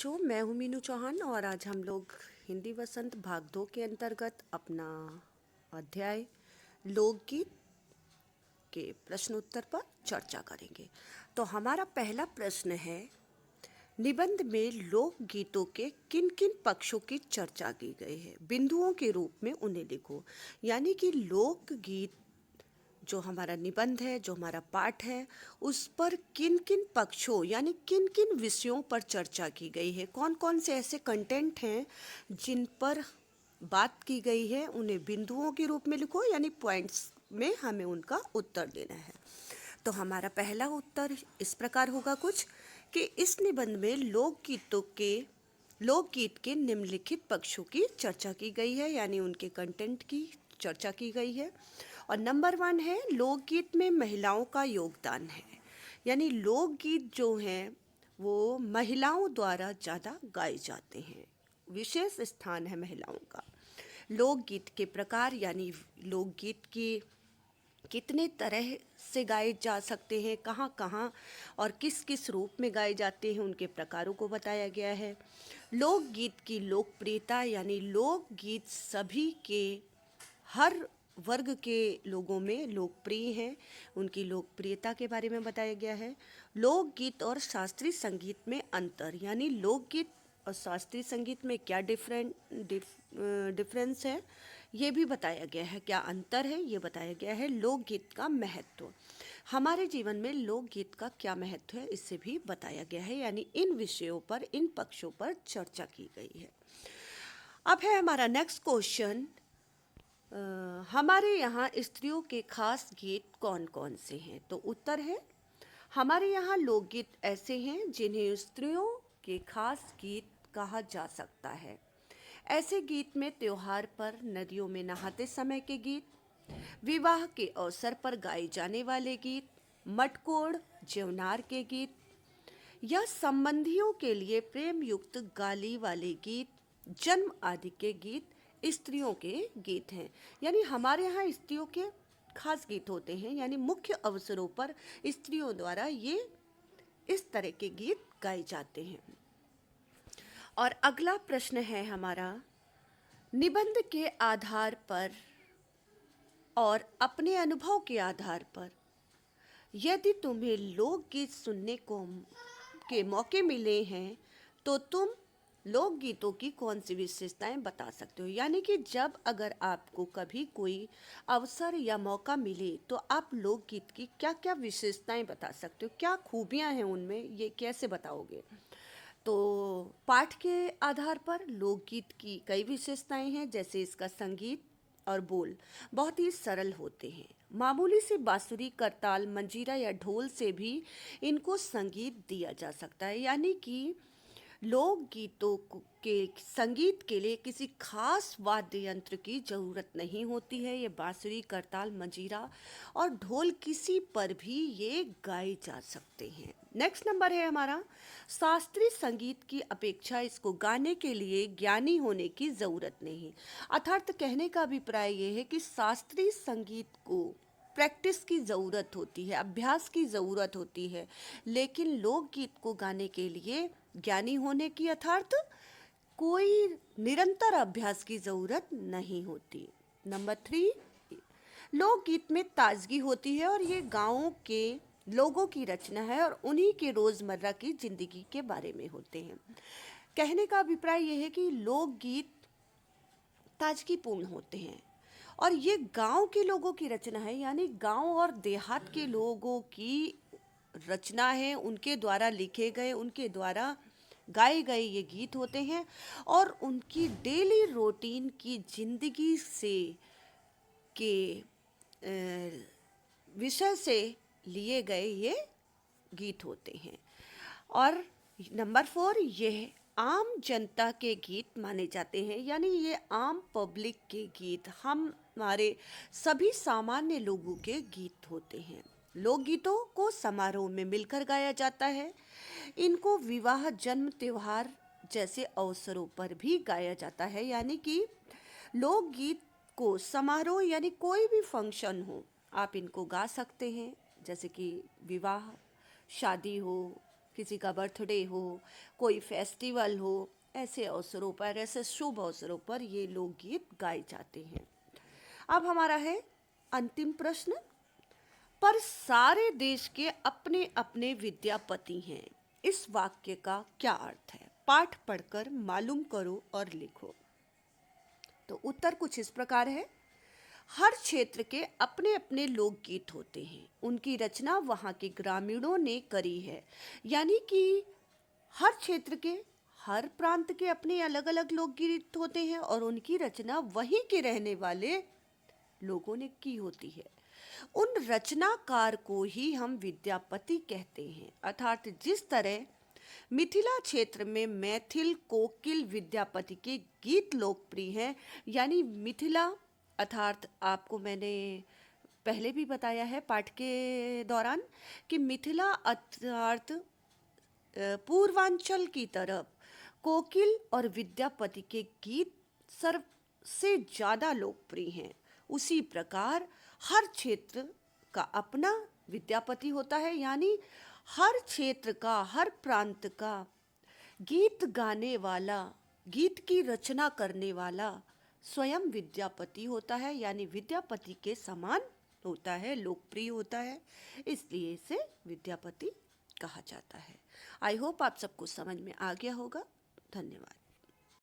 बच्चों, मैं हूँ मीनू चौहान और आज हम लोग हिंदी वसंत भाग 2 के अंतर्गत अपना अध्याय लोकगीत के प्रश्न उत्तर पर चर्चा करेंगे। तो हमारा पहला प्रश्न है, निबंध में लोकगीतों के किन किन पक्षों की चर्चा की गई है, बिंदुओं के रूप में उन्हें लिखो। यानी कि लोकगीत जो हमारा निबंध है, जो हमारा पाठ है, उस पर किन किन पक्षों यानी किन किन विषयों पर चर्चा की गई है, कौन कौन से ऐसे कंटेंट हैं जिन पर बात की गई है, उन्हें बिंदुओं के रूप में लिखो। यानी पॉइंट्स में हमें उनका उत्तर देना है। तो हमारा पहला उत्तर इस प्रकार होगा कुछ कि इस निबंध में लोकगीत के निम्नलिखित पक्षों की चर्चा की गई है, यानी उनके कंटेंट की चर्चा की गई है। और नंबर 1 है, लोकगीत में महिलाओं का योगदान है। यानी लोकगीत जो हैं वो महिलाओं द्वारा ज़्यादा गाए जाते हैं, विशेष स्थान है महिलाओं का। लोकगीत के प्रकार यानी लोकगीत की कितने तरह से गाए जा सकते हैं, कहाँ कहाँ और किस किस रूप में गाए जाते हैं, उनके प्रकारों को बताया गया है। लोकगीत की लोकप्रियता यानी लोकगीत सभी के हर वर्ग के लोगों में लोकप्रिय हैं, उनकी लोकप्रियता के बारे में बताया गया है। लोकगीत और शास्त्रीय संगीत में अंतर, यानी लोकगीत और शास्त्रीय संगीत में क्या डिफरेंस है ये भी बताया गया है, क्या अंतर है ये बताया गया है। लोकगीत का महत्व, हमारे जीवन में लोकगीत का क्या महत्व है इससे भी बताया गया है। यानी इन विषयों पर, इन पक्षों पर चर्चा की गई है। अब है हमारा नेक्स्ट क्वेश्चन, हमारे यहाँ स्त्रियों के खास गीत कौन कौन से हैं। तो उत्तर है, हमारे यहाँ लोकगीत ऐसे हैं जिन्हें स्त्रियों के खास गीत कहा जा सकता है। ऐसे गीत में त्योहार पर नदियों में नहाते समय के गीत, विवाह के अवसर पर गाए जाने वाले गीत, मटकोड़ ज्योनार के गीत या संबंधियों के लिए प्रेम युक्त गाली वाले गीत, जन्म आदि के गीत स्त्रियों के गीत हैं। यानी हमारे यहाँ स्त्रियों के खास गीत होते हैं, यानी मुख्य अवसरों पर स्त्रियों द्वारा ये इस तरह के गीत गाए जाते हैं। और अगला प्रश्न है हमारा, निबंध के आधार पर और अपने अनुभव के आधार पर यदि तुम्हें लोकगीत सुनने के मौके मिले हैं तो तुम लोकगीतों की कौन सी विशेषताएं बता सकते हो। यानी कि जब अगर आपको कभी कोई अवसर या मौका मिले तो आप लोकगीत की क्या क्या विशेषताएं बता सकते हो, क्या खूबियां हैं उनमें, ये कैसे बताओगे। तो पाठ के आधार पर लोकगीत की कई विशेषताएं हैं, जैसे इसका संगीत और बोल बहुत ही सरल होते हैं। मामूली सी बांसुरी, करताल, मंजीरा या ढोल से भी इनको संगीत दिया जा सकता है। यानी कि लोकगीतों के संगीत के लिए किसी खास वाद्य यंत्र की ज़रूरत नहीं होती है। ये बांसुरी, करताल, मंजीरा और ढोल किसी पर भी ये गाए जा सकते हैं। नेक्स्ट नंबर है हमारा, शास्त्रीय संगीत की अपेक्षा इसको गाने के लिए ज्ञानी होने की ज़रूरत नहीं। अर्थात कहने का अभिप्राय ये है कि शास्त्रीय संगीत को प्रैक्टिस की ज़रूरत होती है, अभ्यास की ज़रूरत होती है, लेकिन लोकगीत को गाने के लिए ज्ञानी होने की अर्थात कोई निरंतर अभ्यास की ज़रूरत नहीं होती। नंबर 3, लोकगीत में ताजगी होती है और ये गाँवों के लोगों की रचना है और उन्हीं के रोज़मर्रा की ज़िंदगी के बारे में होते हैं। कहने का अभिप्राय यह है कि लोकगीत ताजगीपूर्ण होते हैं और ये गांव के लोगों की रचना है, यानी गांव और देहात के लोगों की रचना है, उनके द्वारा लिखे गए, उनके द्वारा गाए गए ये गीत होते हैं और उनकी डेली रूटीन की जिंदगी से के विषय से लिए गए ये गीत होते हैं। और नंबर 4, यह आम जनता के गीत माने जाते हैं। यानी ये आम पब्लिक के गीत, हमारे सभी सामान्य लोगों के गीत होते हैं। लोकगीतों को समारोह में मिलकर गाया जाता है। इनको विवाह, जन्म, त्योहार जैसे अवसरों पर भी गाया जाता है। यानी कि लोकगीत को समारोह यानी कोई भी फंक्शन हो, आप इनको गा सकते हैं, जैसे कि विवाह, शादी हो, किसी का बर्थडे हो, कोई फेस्टिवल हो, ऐसे अवसरों पर, ऐसे शुभ अवसरों पर ये लोकगीत गाए जाते हैं। अब हमारा है अंतिम प्रश्न। पर सारे देश के अपने अपने विद्यापति हैं, इस वाक्य का क्या अर्थ है? पाठ पढ़कर मालूम करो और लिखो। तो उत्तर कुछ इस प्रकार है। हर क्षेत्र के अपने अपने लोकगीत होते हैं, उनकी रचना वहाँ के ग्रामीणों ने करी है। यानी कि हर क्षेत्र के, हर प्रांत के अपने अलग अलग लोकगीत होते हैं और उनकी रचना वहीं के रहने वाले लोगों ने की होती है। उन रचनाकार को ही हम विद्यापति कहते हैं। अर्थात जिस तरह मिथिला क्षेत्र में मैथिल कोकिल विद्यापति के गीत लोकप्रिय हैं, यानी मिथिला अर्थात आपको मैंने पहले भी बताया है पाठ के दौरान कि मिथिला अर्थात पूर्वांचल की तरफ कोकिल और विद्यापति के गीत सबसे ज़्यादा लोकप्रिय हैं। उसी प्रकार हर क्षेत्र का अपना विद्यापति होता है, यानी हर क्षेत्र का, हर प्रांत का गीत गाने वाला, गीत की रचना करने वाला स्वयं विद्यापति होता है, यानी विद्यापति के समान होता है, लोकप्रिय होता है, इसलिए इसे विद्यापति कहा जाता है। आई होप आप सबको समझ में आ गया होगा। धन्यवाद।